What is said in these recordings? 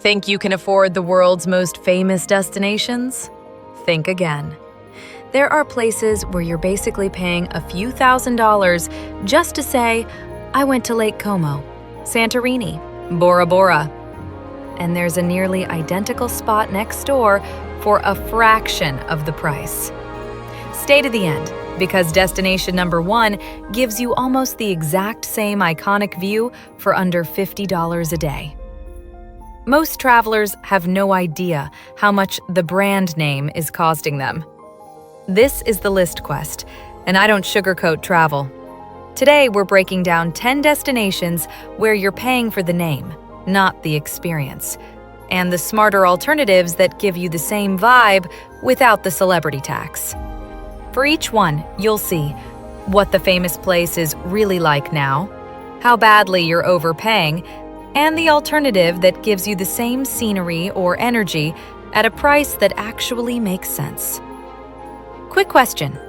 Think you can afford the world's most famous destinations? Think again. There are places where you're basically paying a few $1,000s just to say, I went to Lake Como, Santorini, Bora Bora. And there's a nearly identical spot next door for a fraction of the price. Stay to the end, because destination number 1 gives you almost the exact same iconic view for under $50 a day. Most travelers have no idea how much the brand name is costing them. This is the List Quest, and I don't sugarcoat travel. Today, we're breaking down 10 destinations where you're paying for the name, not the experience, and the smarter alternatives that give you the same vibe without the celebrity tax. For each one, you'll see what the famous place is really like now, how badly you're overpaying, and the alternative that gives you the same scenery or energy at a price that actually makes sense. Quick question.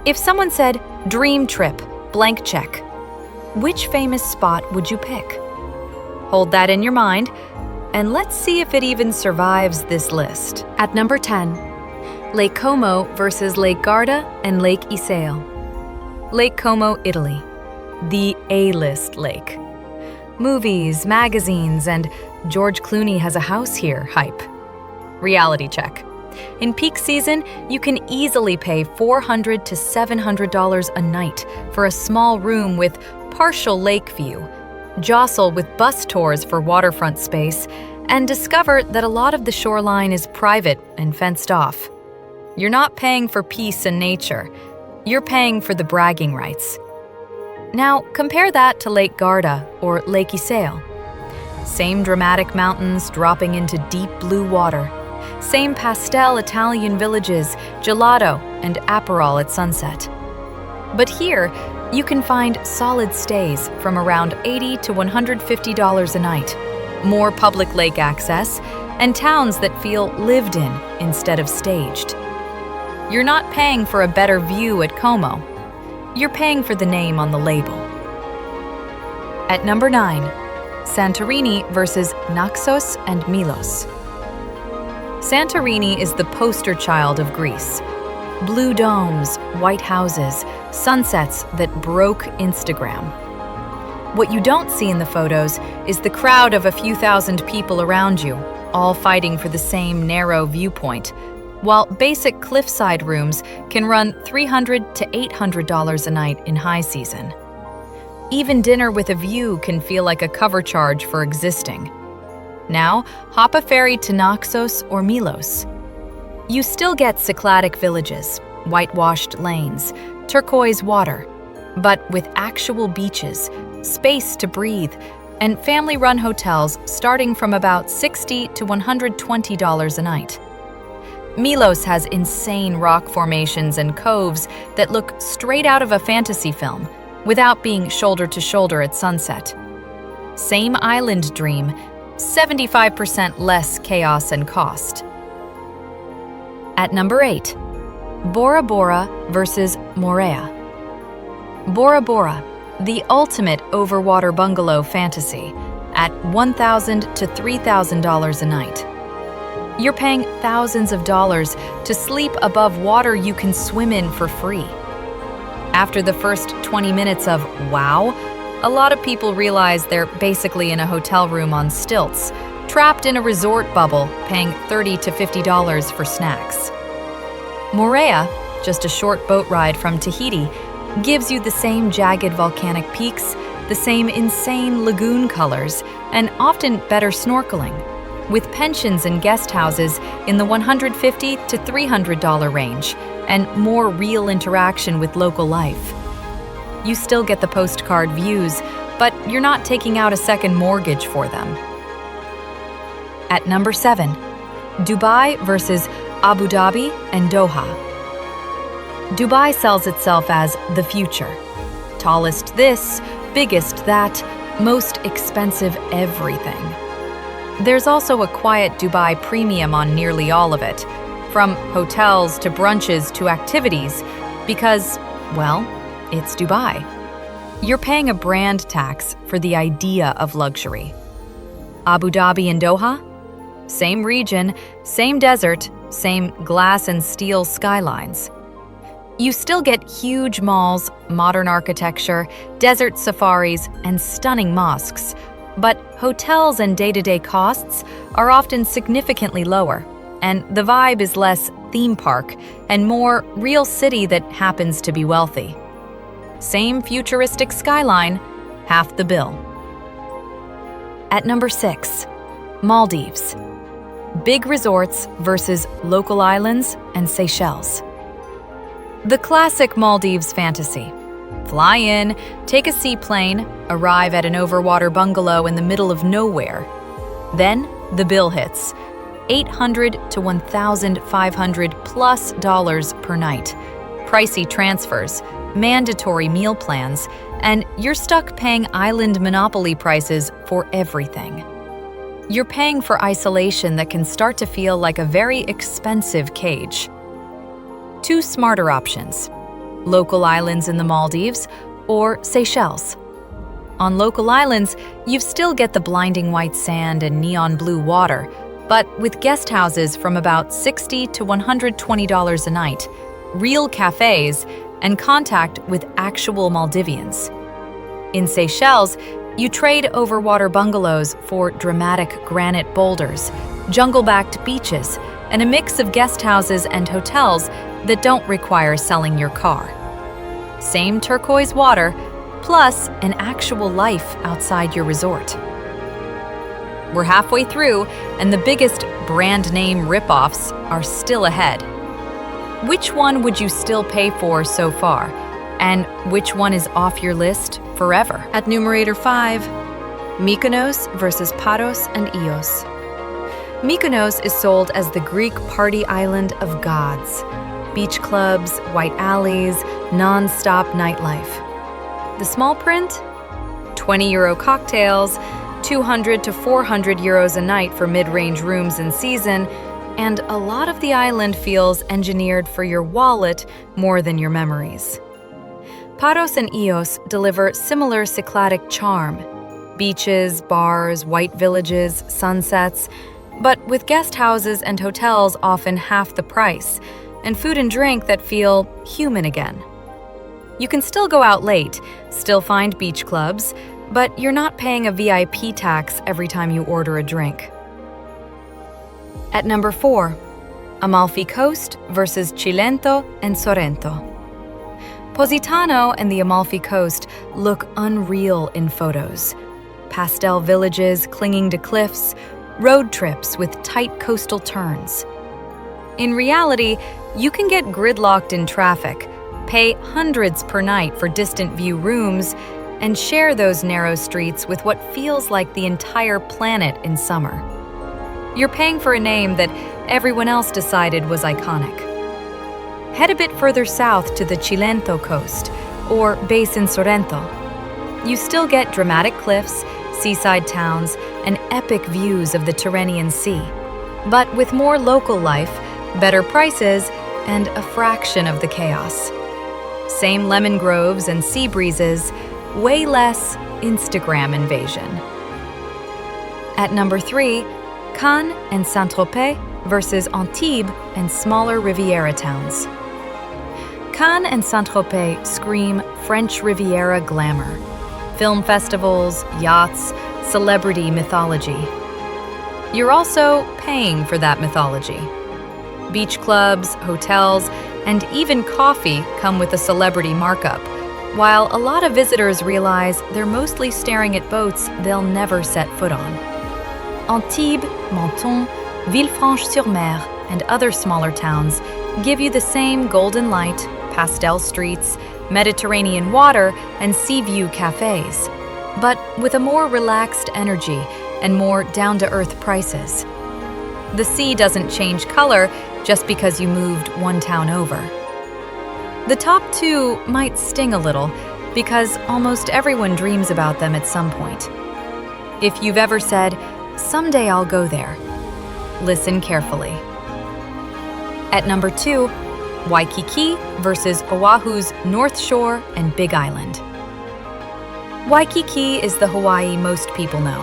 If someone said, dream trip, blank check, which famous spot would you pick? Hold that in your mind, and let's see if it even survives this list. At number 10, Lake Como versus Lake Garda and Lake Iseo. Lake Como, Italy. The A-list lake. Movies, magazines, and George Clooney has a house here hype. Reality check. In peak season, you can easily pay $400 to $700 a night for a small room with partial lake view, jostle with bus tours for waterfront space, and discover that a lot of the shoreline is private and fenced off. You're not paying for peace and nature. You're paying for the bragging rights. Now, compare that to Lake Garda or Lake Iseo. Same dramatic mountains dropping into deep blue water. Same pastel Italian villages, gelato, and Aperol at sunset. But here, you can find solid stays from around $80 to $150 a night, more public lake access, and towns that feel lived in instead of staged. You're not paying for a better view at Como. You're paying for the name on the label. At number 9, Santorini versus Naxos and Milos. Santorini is the poster child of Greece. Blue domes, white houses, sunsets that broke Instagram. What you don't see in the photos is the crowd of a few thousand people around you, all fighting for the same narrow viewpoint, while basic cliffside rooms can run $300 to $800 a night in high season. Even dinner with a view can feel like a cover charge for existing. Now, hop a ferry to Naxos or Milos. You still get Cycladic villages, whitewashed lanes, turquoise water, but with actual beaches, space to breathe, and family-run hotels starting from about $60 to $120 a night. Milos has insane rock formations and coves that look straight out of a fantasy film without being shoulder to shoulder at sunset. Same island dream, 75% less chaos and cost. At number 8, Bora Bora versus Moorea. Bora Bora, the ultimate overwater bungalow fantasy, at $1,000 to $3,000 a night. You're paying thousands of dollars to sleep above water you can swim in for free. After the first 20 minutes of wow, a lot of people realize they're basically in a hotel room on stilts, trapped in a resort bubble, paying $30 to $50 for snacks. Moorea, just a short boat ride from Tahiti, gives you the same jagged volcanic peaks, the same insane lagoon colors, and often better snorkeling, with pensions and guest houses in the $150 to $300 range, and more real interaction with local life. You still get the postcard views, but you're not taking out a second mortgage for them. At number 7, Dubai versus Abu Dhabi and Doha. Dubai sells itself as the future. Tallest this, biggest that, most expensive everything. There's also a quiet Dubai premium on nearly all of it, from hotels to brunches to activities, because, well, it's Dubai. You're paying a brand tax for the idea of luxury. Abu Dhabi and Doha? Same region, same desert, same glass and steel skylines. You still get huge malls, modern architecture, desert safaris, and stunning mosques, but hotels and day-to-day costs are often significantly lower, and the vibe is less theme park and more real city that happens to be wealthy. Same futuristic skyline, half the bill. At number 6, Maldives. Big resorts versus local islands and Seychelles. The classic Maldives fantasy. Fly in, take a seaplane, arrive at an overwater bungalow in the middle of nowhere. Then the bill hits. $800 to $1,500 plus per night. Pricey transfers, mandatory meal plans, and you're stuck paying island monopoly prices for everything. You're paying for isolation that can start to feel like a very expensive cage. 2 smarter options: local islands in the Maldives or Seychelles. On local islands, you still get the blinding white sand and neon blue water, but with guest houses from about $60 to $120 a night, real cafes, and contact with actual Maldivians. In Seychelles, you trade overwater bungalows for dramatic granite boulders, jungle-backed beaches, and a mix of guest houses and hotels that don't require selling your car. Same turquoise water, plus an actual life outside your resort. We're halfway through, and the biggest brand name ripoffs are still ahead. Which one would you still pay for so far? And which one is off your list forever? At numerator 5, Mykonos versus Paros and Ios. Mykonos is sold as the Greek party island of gods. Beach clubs, white alleys, non-stop nightlife. The small print? 20 euro cocktails, 200 to 400 euros a night for mid-range rooms in season, and a lot of the island feels engineered for your wallet more than your memories. Paros and Ios deliver similar Cycladic charm. Beaches, bars, white villages, sunsets, but with guest houses and hotels often half the price, and food and drink that feel human again. You can still go out late, still find beach clubs, but you're not paying a VIP tax every time you order a drink. At number 4, Amalfi Coast versus Cilento and Sorrento. Positano and the Amalfi Coast look unreal in photos. Pastel villages clinging to cliffs, road trips with tight coastal turns. In reality, you can get gridlocked in traffic, pay hundreds per night for distant view rooms, and share those narrow streets with what feels like the entire planet in summer. You're paying for a name that everyone else decided was iconic. Head a bit further south to the Cilento coast, or base in Sorrento. You still get dramatic cliffs, seaside towns, and epic views of the Tyrrhenian Sea, but with more local life, better prices, and a fraction of the chaos. Same lemon groves and sea breezes, way less Instagram invasion. At number 3, Cannes and Saint-Tropez versus Antibes and smaller Riviera towns. Cannes and Saint-Tropez scream French Riviera glamour. Film festivals, yachts, celebrity mythology. You're also paying for that mythology. Beach clubs, hotels, and even coffee come with a celebrity markup, while a lot of visitors realize they're mostly staring at boats they'll never set foot on. Antibes, Menton, Villefranche-sur-Mer, and other smaller towns give you the same golden light, pastel streets, Mediterranean water, and sea view cafes, but with a more relaxed energy and more down-to-earth prices. The sea doesn't change color just because you moved one town over. The top 2 might sting a little because almost everyone dreams about them at some point. If you've ever said, "Someday I'll go there," listen carefully. At number 2, Waikiki versus Oahu's North Shore and Big Island. Waikiki is the Hawaii most people know.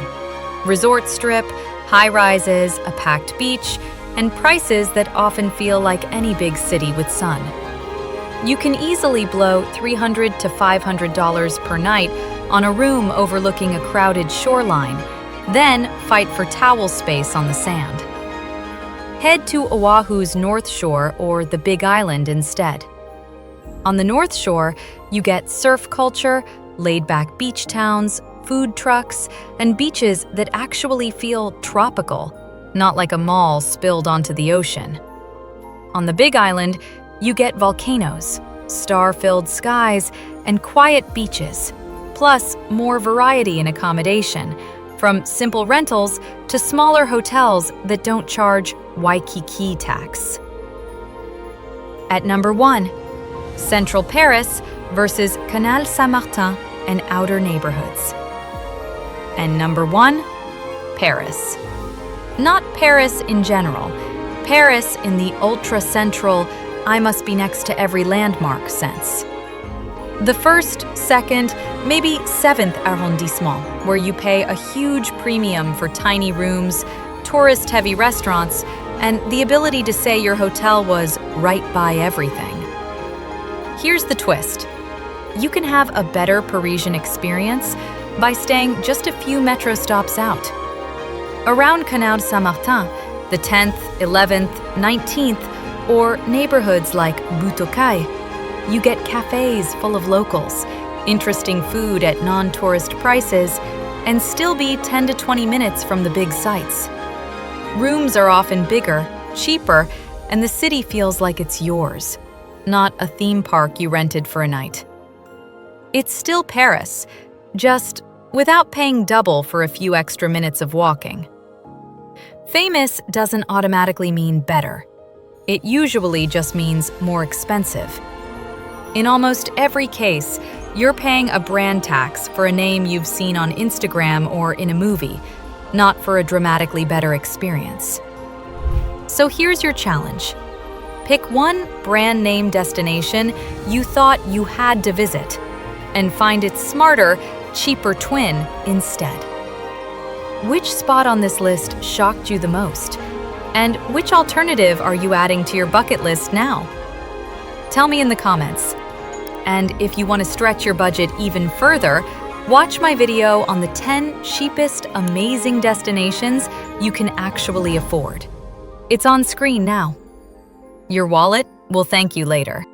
Resort strip, high rises, a packed beach, and prices that often feel like any big city with sun. You can easily blow $300 to $500 per night on a room overlooking a crowded shoreline, then fight for towel space on the sand. Head to Oahu's North Shore or the Big Island instead. On the North Shore, you get surf culture, laid-back beach towns, food trucks, and beaches that actually feel tropical, not like a mall spilled onto the ocean. On the Big Island, you get volcanoes, star-filled skies, and quiet beaches, plus more variety in accommodation, from simple rentals to smaller hotels that don't charge Waikiki tax. At number 1, Central Paris versus Canal Saint-Martin and outer neighborhoods. And number 1, Paris. Not Paris in general, Paris in the ultra-central, I must be next to every landmark sense. The 1st, 2nd, maybe 7th arrondissement, where you pay a huge premium for tiny rooms, tourist-heavy restaurants, and the ability to say your hotel was right by everything. Here's the twist. You can have a better Parisian experience by staying just a few metro stops out. Around Canal Saint-Martin, the 10th, 11th, 19th, or neighborhoods like Butokai, you get cafes full of locals, interesting food at non-tourist prices, and still be 10 to 20 minutes from the big sites. Rooms are often bigger, cheaper, and the city feels like it's yours, not a theme park you rented for a night. It's still Paris, just without paying double for a few extra minutes of walking. Famous doesn't automatically mean better. It usually just means more expensive. In almost every case, you're paying a brand tax for a name you've seen on Instagram or in a movie, not for a dramatically better experience. So here's your challenge. Pick one brand name destination you thought you had to visit, and find its smarter, cheaper twin instead. Which spot on this list shocked you the most? And which alternative are you adding to your bucket list now? Tell me in the comments. And if you want to stretch your budget even further, watch my video on the 10 cheapest amazing destinations you can actually afford. It's on screen now. Your wallet will thank you later.